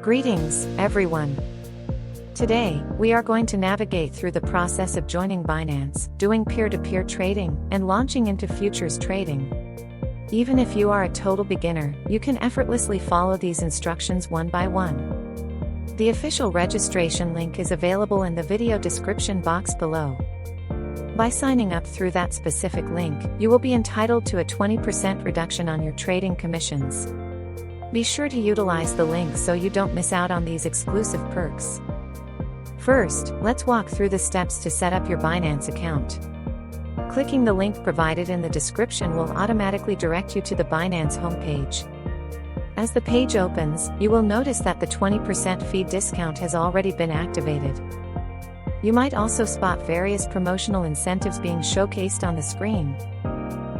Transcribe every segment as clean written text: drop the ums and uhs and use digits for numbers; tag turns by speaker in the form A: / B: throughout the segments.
A: Greetings, everyone. Today, we are going to navigate through the process of joining Binance, doing peer-to-peer trading, and launching into futures trading. Even if you are a total beginner, you can effortlessly follow these instructions one by one. The official registration link is available in the video description box below. By signing up through that specific link, you will be entitled to a 20% reduction on your trading commissions. Be sure to utilize the link so you don't miss out on these exclusive perks. First, let's walk through the steps to set up your Binance account. Clicking the link provided in the description will automatically direct you to the Binance homepage. As the page opens, you will notice that the 20% fee discount has already been activated. You might also spot various promotional incentives being showcased on the screen.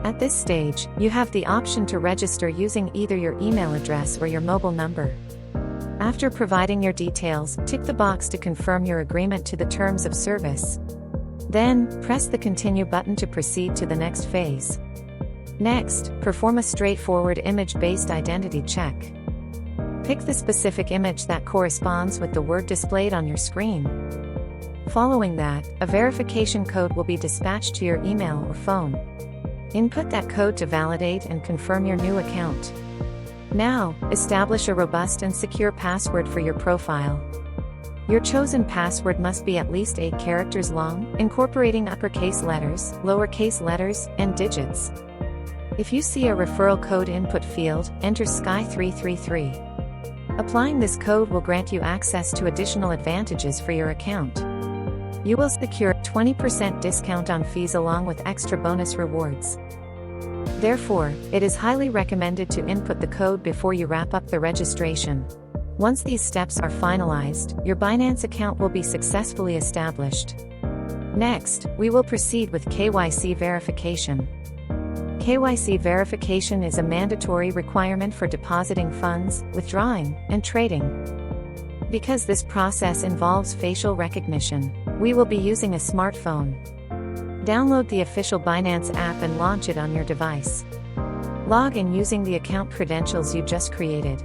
A: At this stage, you have the option to register using either your email address or your mobile number. After providing your details, tick the box to confirm your agreement to the terms of service. Then, press the Continue button to proceed to the next phase. Next, perform a straightforward image-based identity check. Pick the specific image that corresponds with the word displayed on your screen. Following that, a verification code will be dispatched to your email or phone. Input that code to validate and confirm your new account. Now, establish a robust and secure password for your profile. Your chosen password must be at least 8 characters long, incorporating uppercase letters, lowercase letters, and digits. If you see a referral code input field, enter SKY333. Applying this code will grant you access to additional advantages for your account. You will secure a 20% discount on fees along with extra bonus rewards. Therefore, it is highly recommended to input the code before you wrap up the registration. Once these steps are finalized, your Binance account will be successfully established. Next, we will proceed with KYC verification. KYC verification is a mandatory requirement for depositing funds, withdrawing, and trading. Because this process involves facial recognition, we will be using a smartphone. Download the official Binance app and launch it on your device. Log in using the account credentials you just created.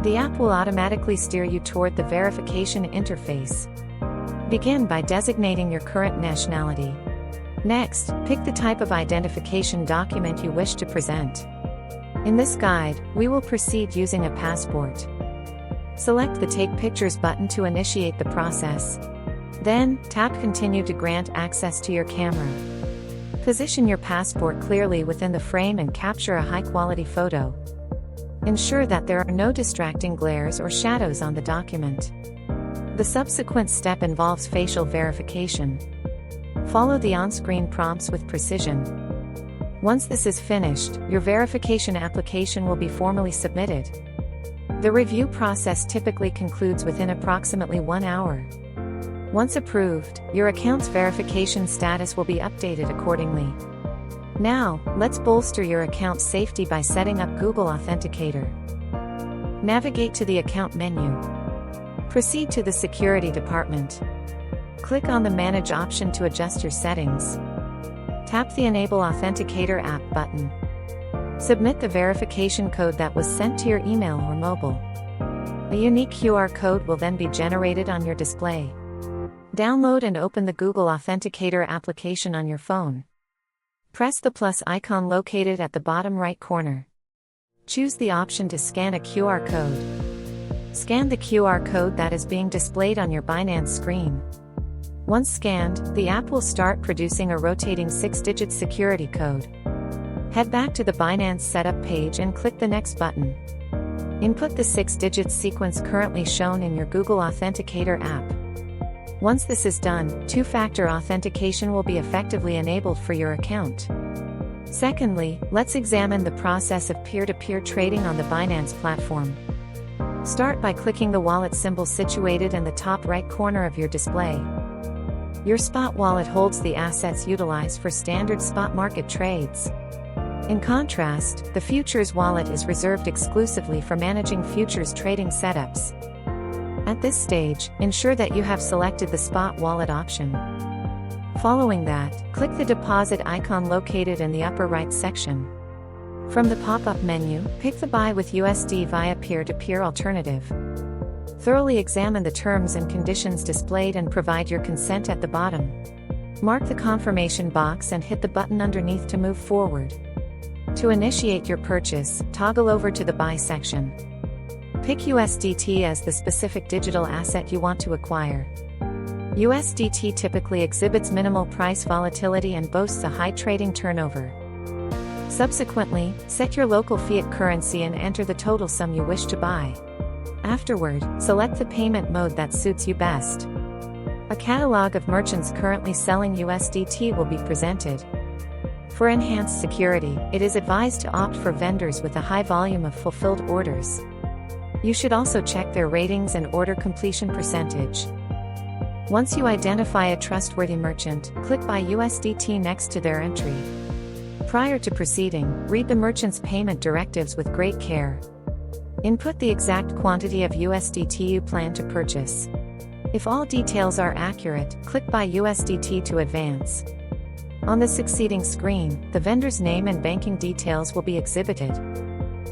A: The app will automatically steer you toward the verification interface. Begin by designating your current nationality. Next, pick the type of identification document you wish to present. In this guide, we will proceed using a passport. Select the Take Pictures button to initiate the process. Then, tap Continue to grant access to your camera. Position your passport clearly within the frame and capture a high-quality photo. Ensure that there are no distracting glares or shadows on the document. The subsequent step involves facial verification. Follow the on-screen prompts with precision. Once this is finished, your verification application will be formally submitted. The review process typically concludes within approximately 1 hour. Once approved, your account's verification status will be updated accordingly. Now, let's bolster your account's safety by setting up Google Authenticator. Navigate to the Account menu. Proceed to the Security department. Click on the Manage option to adjust your settings. Tap the Enable Authenticator app button. Submit the verification code that was sent to your email or mobile. A unique QR code will then be generated on your display. Download and open the Google Authenticator application on your phone. Press the plus icon located at the bottom right corner. Choose the option to scan a QR code. Scan the QR code that is being displayed on your Binance screen. Once scanned, the app will start producing a rotating 6-digit security code. Head back to the Binance Setup page and click the Next button. Input the 6-digit sequence currently shown in your Google Authenticator app. Once this is done, two-factor authentication will be effectively enabled for your account. Secondly, let's examine the process of peer-to-peer trading on the Binance platform. Start by clicking the wallet symbol situated in the top right corner of your display. Your spot wallet holds the assets utilized for standard spot market trades. In contrast, the futures wallet is reserved exclusively for managing futures trading setups. At this stage, ensure that you have selected the spot wallet option. Following that, click the deposit icon located in the upper right section. From the pop-up menu, pick the Buy with USD via peer-to-peer alternative. Thoroughly examine the terms and conditions displayed and provide your consent at the bottom. Mark the confirmation box and hit the button underneath to move forward. To initiate your purchase, toggle over to the Buy section. Pick USDT as the specific digital asset you want to acquire. USDT typically exhibits minimal price volatility and boasts a high trading turnover. Subsequently, set your local fiat currency and enter the total sum you wish to buy. Afterward, select the payment mode that suits you best. A catalog of merchants currently selling USDT will be presented. For enhanced security, it is advised to opt for vendors with a high volume of fulfilled orders. You should also check their ratings and order completion percentage. Once you identify a trustworthy merchant, click Buy USDT next to their entry. Prior to proceeding, read the merchant's payment directives with great care. Input the exact quantity of USDT you plan to purchase. If all details are accurate, click Buy USDT to advance. On the succeeding screen, the vendor's name and banking details will be exhibited.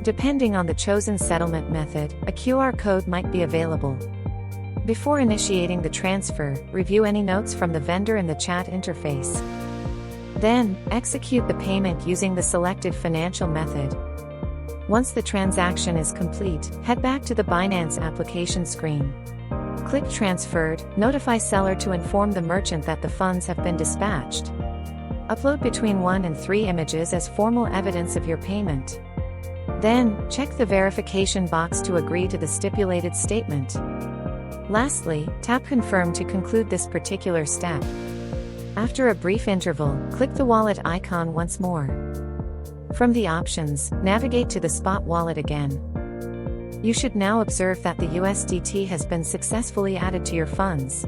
A: Depending on the chosen settlement method, a QR code might be available. Before initiating the transfer, review any notes from the vendor in the chat interface. Then, execute the payment using the selected financial method. Once the transaction is complete, head back to the Binance application screen. Click Transferred, notify seller to inform the merchant that the funds have been dispatched. Upload between 1 and 3 images as formal evidence of your payment. Then, check the verification box to agree to the stipulated statement. Lastly, tap Confirm to conclude this particular step. After a brief interval, click the wallet icon once more. From the options, navigate to the Spot Wallet again. You should now observe that the USDT has been successfully added to your funds.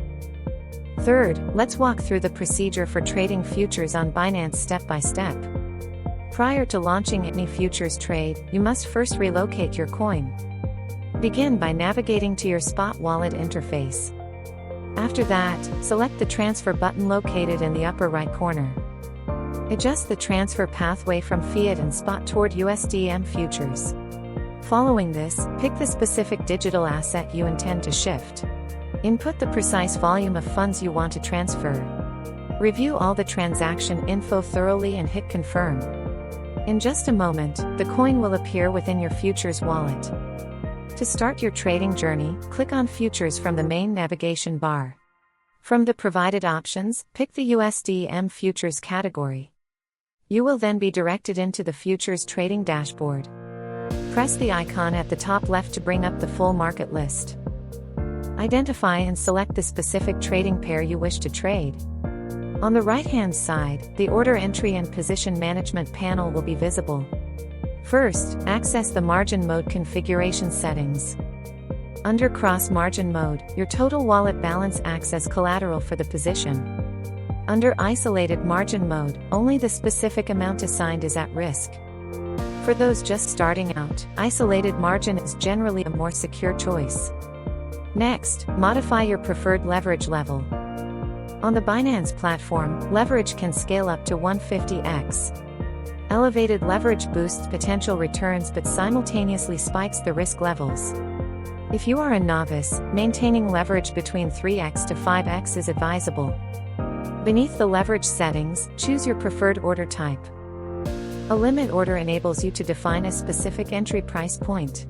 A: Third, let's walk through the procedure for trading futures on Binance step by step. Prior to launching any futures trade, you must first relocate your coin. Begin by navigating to your Spot Wallet interface. After that, select the transfer button located in the upper right corner. Adjust the transfer pathway from fiat and spot toward USDM futures. Following this, pick the specific digital asset you intend to shift. Input the precise volume of funds you want to transfer. Review all the transaction info thoroughly and hit Confirm. In just a moment, the coin will appear within your futures wallet. To start your trading journey, click on Futures from the main navigation bar. From the provided options, pick the USDM Futures category. You will then be directed into the Futures Trading dashboard. Press the icon at the top left to bring up the full market list. Identify and select the specific trading pair you wish to trade. On the right-hand side, the Order Entry and Position Management panel will be visible. First, access the Margin Mode configuration settings. Under Cross Margin Mode, your total wallet balance acts as collateral for the position. Under Isolated Margin Mode, only the specific amount assigned is at risk. For those just starting out, Isolated Margin is generally a more secure choice. Next, modify your preferred leverage level. On the Binance platform, leverage can scale up to 150x. Elevated leverage boosts potential returns but simultaneously spikes the risk levels. If you are a novice, maintaining leverage between 3x to 5x is advisable. Beneath the leverage settings, choose your preferred order type. A limit order enables you to define a specific entry price point.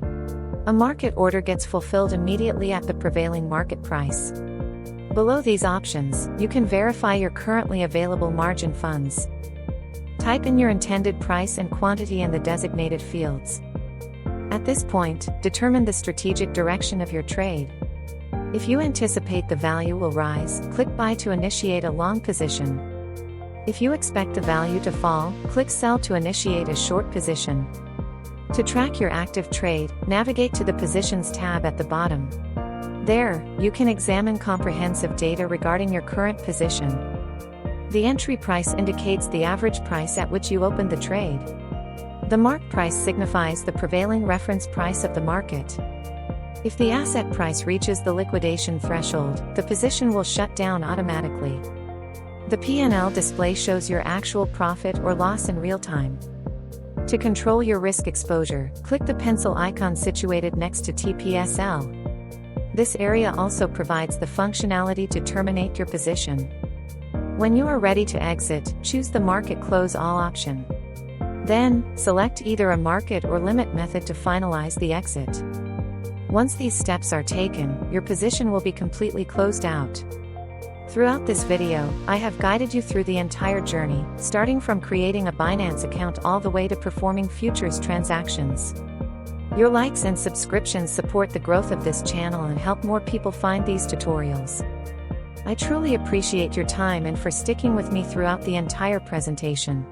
A: A market order gets fulfilled immediately at the prevailing market price. Below these options, you can verify your currently available margin funds. Type in your intended price and quantity in the designated fields. At this point, determine the strategic direction of your trade. If you anticipate the value will rise, click Buy to initiate a long position. If you expect the value to fall, click Sell to initiate a short position. To track your active trade, navigate to the Positions tab at the bottom. There, you can examine comprehensive data regarding your current position. The entry price indicates the average price at which you opened the trade. The mark price signifies the prevailing reference price of the market. If the asset price reaches the liquidation threshold, the position will shut down automatically. The P&L display shows your actual profit or loss in real time. To control your risk exposure, click the pencil icon situated next to TPSL. This area also provides the functionality to terminate your position. When you are ready to exit, choose the Market Close All option. Then, select either a market or limit method to finalize the exit. Once these steps are taken, your position will be completely closed out. Throughout this video, I have guided you through the entire journey, starting from creating a Binance account all the way to performing futures transactions. Your likes and subscriptions support the growth of this channel and help more people find these tutorials. I truly appreciate your time and for sticking with me throughout the entire presentation.